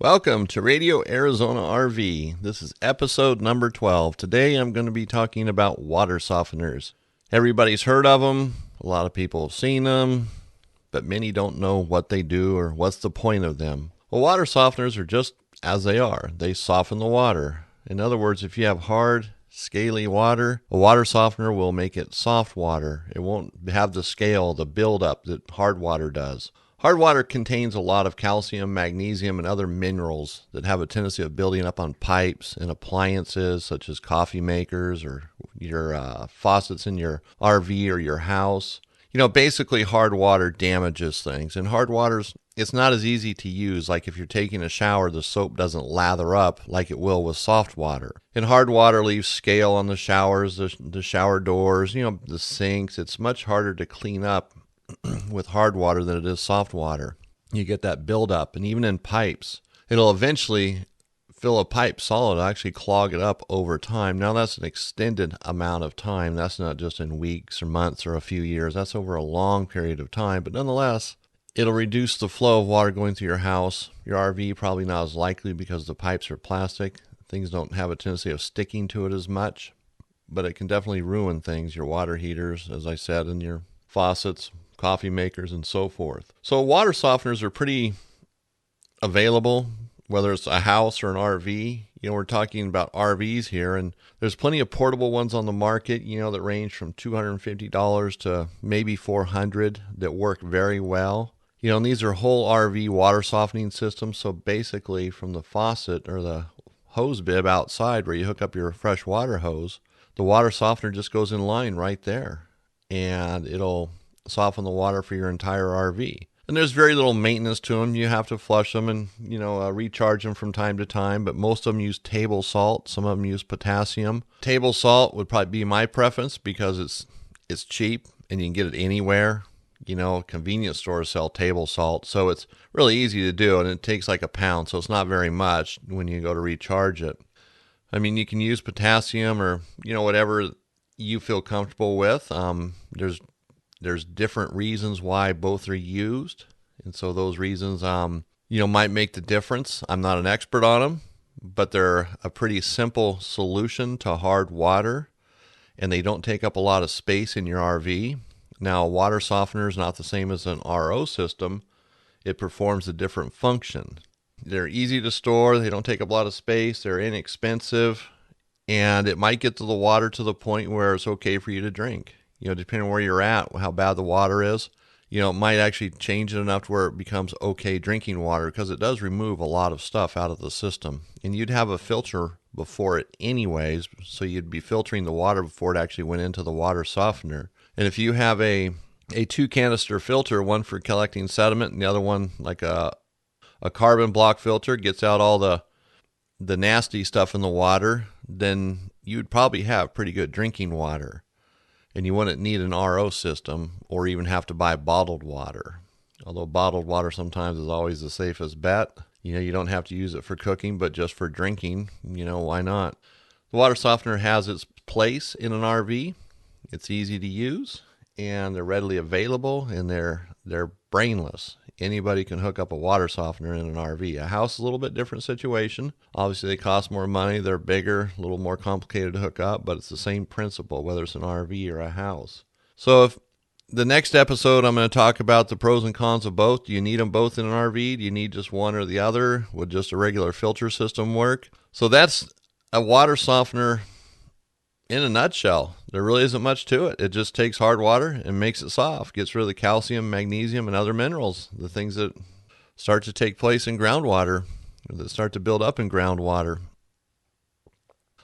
Welcome to Radio Arizona RV. This is episode number 12. Today I'm going to be talking about water softeners. Everybody's heard of them. A lot of people have seen them, but many don't know what they do or what's the point of them. Well, water softeners are just as they are. They soften the water. In other words, if you have hard, scaly water, a water softener will make it soft water. It won't have the scale, the buildup that hard water does. Hard water contains a lot of calcium, magnesium, and other minerals that have a tendency of building up on pipes and appliances such as coffee makers or your faucets in your RV or your house. You know, basically hard water damages things. And hard water's, it's not as easy to use. Like if you're taking a shower, the soap doesn't lather up like it will with soft water. And hard water leaves scale on the showers, the shower doors, the sinks. It's much harder to clean up with hard water than it is soft water. You get that buildup, and even in pipes, it'll eventually fill a pipe solid. It'll actually clog it up over time. Now that's an extended amount of time. That's not just in weeks or months or a few years. That's over a long period of time. But nonetheless, it'll reduce the flow of water going through your house. Your RV probably not as likely because the pipes are plastic. Things don't have a tendency of sticking to it as much, but it can definitely ruin things. Your water heaters, as I said, and your faucets, coffee makers, and so forth. So water softeners are pretty available, whether it's a house or an RV. We're talking about RVs here, and there's plenty of portable ones on the market, that range from $250 to maybe $400 that work very well. And these are whole RV water softening systems. So basically from the faucet or the hose bib outside where you hook up your fresh water hose, the water softener just goes in line right there, and it'll soften the water for your entire RV. And there's very little maintenance to them. You have to flush them and, recharge them from time to time, but most of them use table salt. Some of them use potassium. Table salt would probably be my preference because it's cheap and you can get it anywhere. Convenience stores sell table salt, so it's really easy to do, and it takes like a pound, so it's not very much when you go to recharge it. I mean, you can use potassium or, whatever you feel comfortable with. There's different reasons why both are used, and so those reasons, might make the difference. I'm not an expert on them, but they're a pretty simple solution to hard water, and they don't take up a lot of space in your RV. Now, a water softener is not the same as an RO system. It performs a different function. They're easy to store. They don't take up a lot of space. They're inexpensive, and it might get to the water to the point where it's okay for you to drink. Depending on where you're at, how bad the water is, it might actually change it enough to where it becomes okay drinking water, because it does remove a lot of stuff out of the system. And you'd have a filter before it anyways, so you'd be filtering the water before it actually went into the water softener. And if you have a 2-canister filter, one for collecting sediment and the other one like a carbon block filter, gets out all the nasty stuff in the water, then you'd probably have pretty good drinking water. And you wouldn't need an RO system or even have to buy bottled water. Although bottled water sometimes is always the safest bet. You don't have to use it for cooking, but just for drinking, why not? The water softener has its place in an RV. It's easy to use, and they're readily available, and they're brainless. Anybody can hook up a water softener in an RV. A house is a little bit different situation. Obviously, they cost more money. They're bigger, a little more complicated to hook up, but it's the same principle, whether it's an RV or a house. So if the next episode, I'm going to talk about the pros and cons of both. Do you need them both in an RV? Do you need just one or the other? Would just a regular filter system work? So that's a water softener in a nutshell. There really isn't much to it. It just takes hard water and makes it soft, gets rid of the calcium, magnesium, and other minerals, the things that start to take place in groundwater, or that start to build up in groundwater.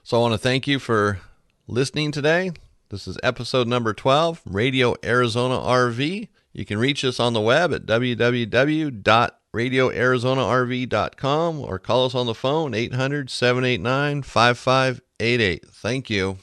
So I want to thank you for listening today. This is episode number 12, Radio Arizona RV. You can reach us on the web at www.radioarizonarv.com or call us on the phone, 800-789-5588. Thank you.